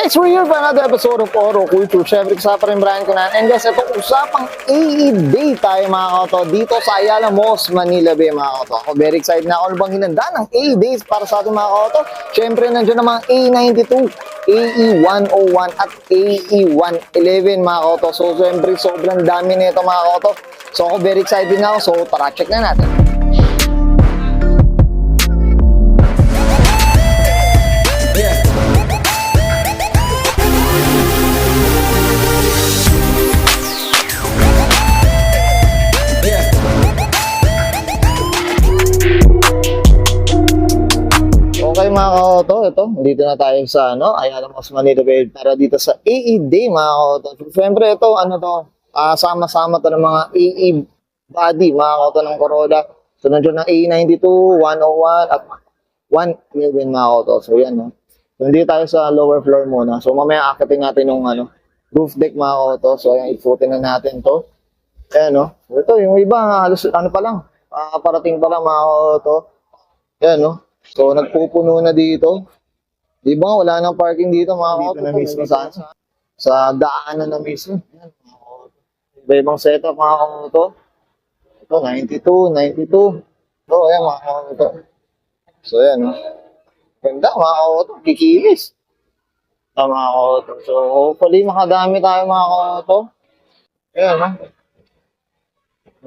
guys, we're here for another episode of Oro Culture. Siyempre, kasama pa rin Brian Cunan. And guys, ito usapang AE Day tayo mga kauto dito sa Ayala Malls, Manila Bay mga kauto. Ako very excited na ako bang hinanda ng AE Days para sa ating mga kauto. Siyempre, nandiyan ang mga A92, AE101 at AE111 mga kauto. So, siyempre, sobrang dami nito mga kauto. So, ako very excited na ako. So, tara, check na natin. Okay mga ka-auto, ito, dito na tayo sa Ayala Malls, Manila Bay para dito sa AE Day mga ka-auto. Siyempre ito, sama-sama to ng mga AE body mga ka-auto ng Corolla. So nandiyan ng AE92, 101 at 111 mga ka-auto. So yan, no. So hindi tayo sa lower floor muna. So mamaya akitin natin yung roof deck mga ka-auto. So ayan, iputin na natin to. Ayan, no. So, ito, yung iba, halos pa lang. Parating pa lang mga ka-auto. Ayan, no. So, nagpupuno na dito. Di ba? Wala nang parking dito, mga kauto. Dito na mismo sa daanan na mismo. Iba-ibang setup, mga kauto. Ito, 92, 92. So, ayan, mga kauto. So, ayan, no? Ganda, mga kauto. Kikilis. Ito, mga kauto. So, hopefully, makadami tayo, mga kauto. Ayan, no?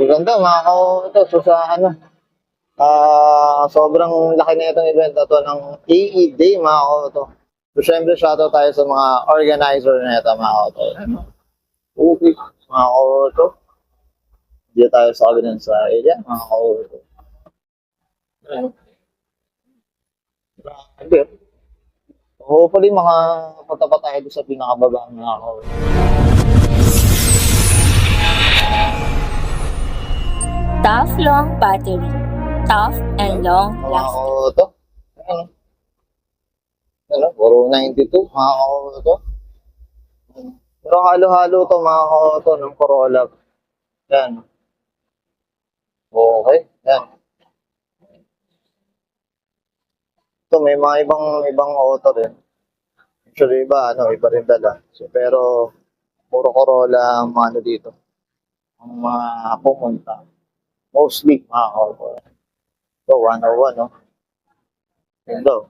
Ganda, mga kauto. So, sa sobrang laki na itong event na to ng AE Day mga kauto. So syempre shoutout tayo sa mga organizer na ito mga kauto. Okay mga kauto. Dito tayo sa kabilang sa area mga kauto. Grabe. Hopefully makapunta pa tayo sa pinakababa mga kauto. Tough long battery. Tough and long lasting. Ito. Puro 92, mga kauto. Pero halo-halo to mga kauto ng Corolla. Yan. Okay. Yan. Ito, may mga ibang auto rin. Actually, iba rin dala. So, pero, puro Corolla ang mga dito. Ang mga pumunta. Mostly, mga kauto. So, 101, no? Hello.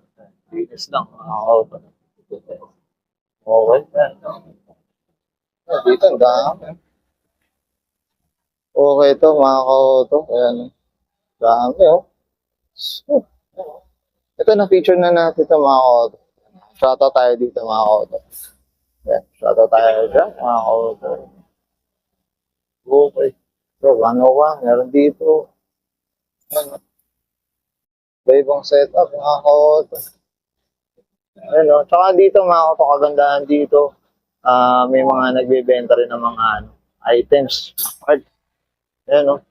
Linis lang. Okay. Dito, ang dami. Okay ito, mga kauto. Ayan. Dami, oh. So, ito, na-feature na natin ito, mga kauto. Shoutout tayo dito, mga kauto. Ayan. Shoutout tayo dyan, mga kauto. Okay. So, 101. Meron dito. Ayan. Ibang setup, mga kauto. Ano, tsaka dito, mga kauto, kagandahan dito, may mga nagbebenta rin ng mga items. Ayan, no?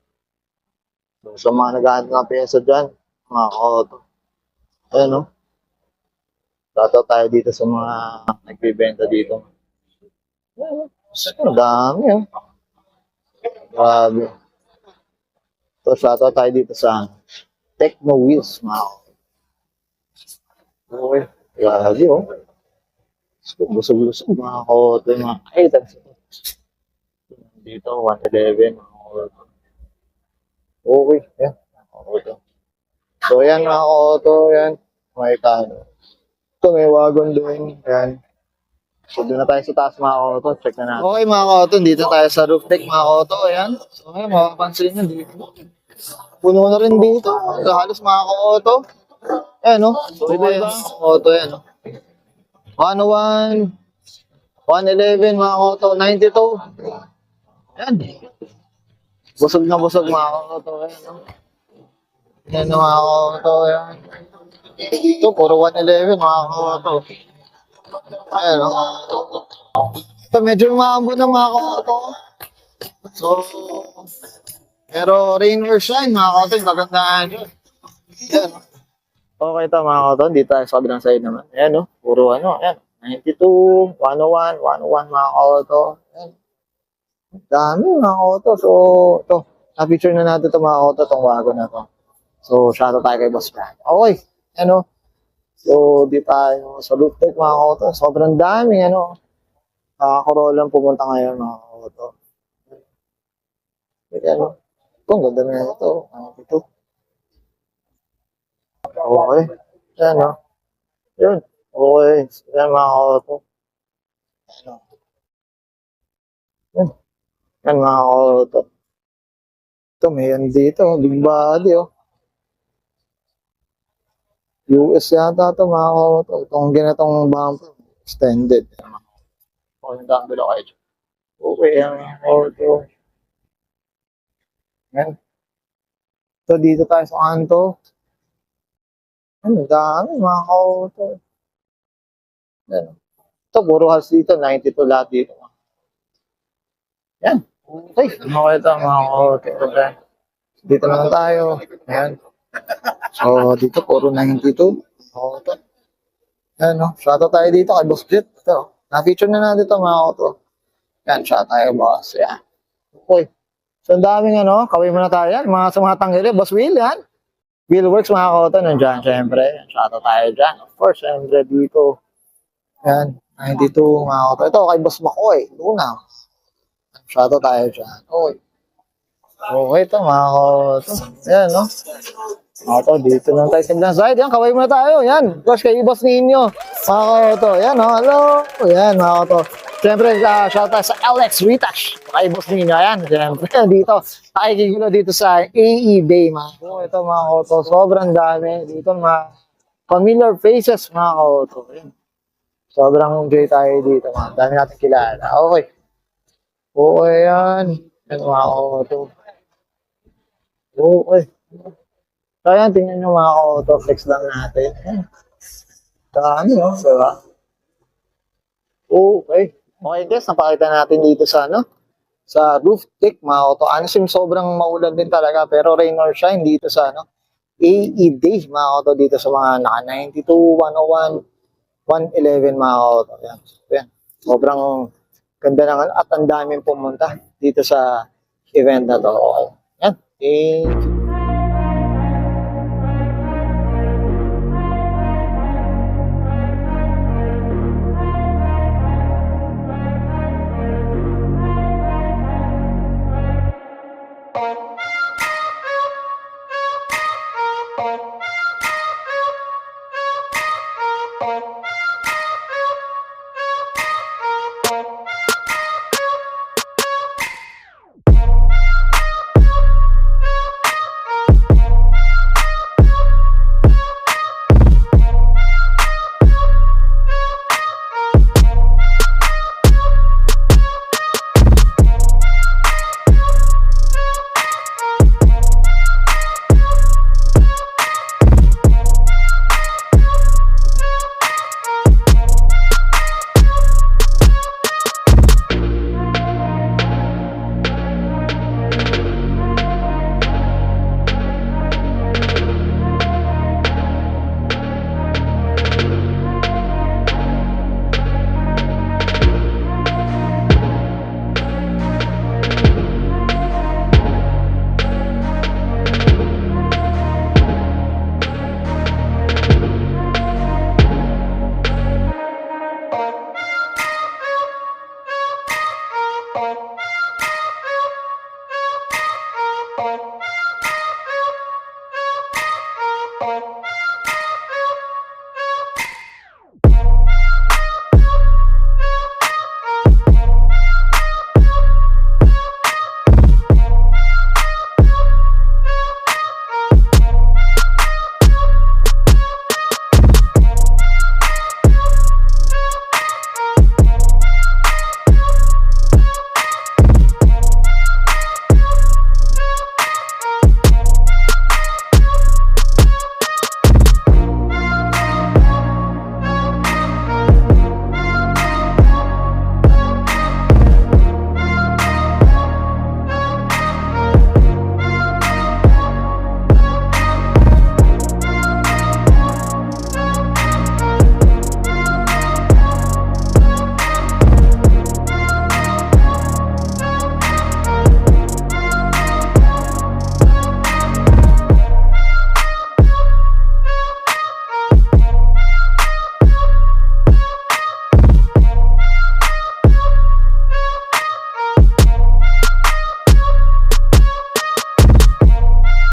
So, sa mga naghahanap ng pyesa dyan, mga kauto. Ayan, no? Tato tayo dito sa mga nagbebenta dito. Ayan, no? Ang dami, oh. Grabe. So, tato tayo dito sa Techno Wheels, mga kauto. Okay. Grabe, oh. Busog-lusog, mga kauto, yung mga items. Dito, 111, mga kauto. Okay, yan. Mga kauto. So, yan, mga kauto, yan. May kano. Ito, may wagon doon. Yan. So, doon na tayo sa taas, mga kauto. Check na natin. Okay, mga kauto, dito tayo sa roof deck, mga kauto. Yan. So, yan, makapansin nyo dito. Puno na rin dito. Halos mga ka-auto. Ayan, no? So, iba yung auto, yan, no? 101, 111, mga ka-auto, 92. Ayan. Busog na busog, mga ka-auto. Ayan, no? Ayan, mga ka-auto, ayan. Ito, puro 111, mga ka-auto. Ayan, no? Ito, medyo maambo na, mga ka-auto. So, pero rain or shine, mga kauto, magandaan yun. Ayan. Okay ito, mga kauto. Dito tayo sa kabilang side naman. Ayan, no? Puro ayan. 92, 101, 101, mga kauto. Ayan. Dami, mga kauto. So, ito. Na-feature na natin ito, mga kauto, itong wagon na ito. So, shoutout tayo kay Boss Frank. Okay. Ayan, no? So, di tayo sa rooftop mga kauto. Sobrang dami, ano. Nakakorolang pumunta ngayon mga kauto. Ayan, no? Ito, ang ganda na ito. Ito. Okay. Ayan, no? Yun. Okay. Ayan mga kauto. Ayan, no? Yan. Yan mga kauto. Ito, may yan dito. Big body, oh. US yata ito mga kauto. Itong ginatong bumper. Extended. Okay, yung dami lang kayo. Okay, yan mga kauto. Yan. So, dito tayo sa kanto. Ang dami mga kauto. Yan. Ito, puro house dito. 92 lahat dito. Yan. Okay. Okay ito mga kauto. Okay. Dito naman tayo. Yan. So, dito puro 92. Kauto. Yan, no? Shoutout tayo dito kay Boss Jet. Ito. Na-feature na natin ito mga kauto. Yan, shoutout tayo boss. Yan. Okay. So, ang daming ano, kawin muna tayo yan. Sa mga tanggili, Boss Will, yan. Wheelworks, mga kauto, nandiyan, syempre. Shoutout tayo dyan. Of course, syempre dito. Yan, 92, mga kauto. Ito, kay Boss Makoy, Luna. Shoutout tayo dyan. Okay. Okay ito, mga kauto. Yan, no? Kauto, dito lang tayo sa ibang side. Yan, kawin muna tayo. Yan, of course, kay Boss Ninyo. Mga kauto, yan, no? Hello. Yan, mga kauto. Siyempre, shout out sa LX Retouch. Kay Boss Ninyo, ayan. Siyempre, dito. Nakikigulo dito sa AE Day, mga kauto. Ito, mga kauto. Sobrang dami. Dito, mga familiar faces, mga kauto. Ayan. Sobrang enjoy tayo dito, mga. Dami natin kilala. Okay. Okay, yan. Yan, mga kauto. Okay. So, ayan, tingnan nyo, mga kauto. Flex lang natin. Ayan. Dami, no? Diba? Okay. Okay guys, napakita natin dito sa ano, sa roof deck mga auto. Honestly, sobrang maulan din talaga pero rain or shine dito sa ano, AE Day mga auto dito sa mga naka 92, 101, 111 mga auto. Yan. Yan. Sobrang ganda naman at ang daming pumunta dito sa event na to. Okay. Yan. Thank you.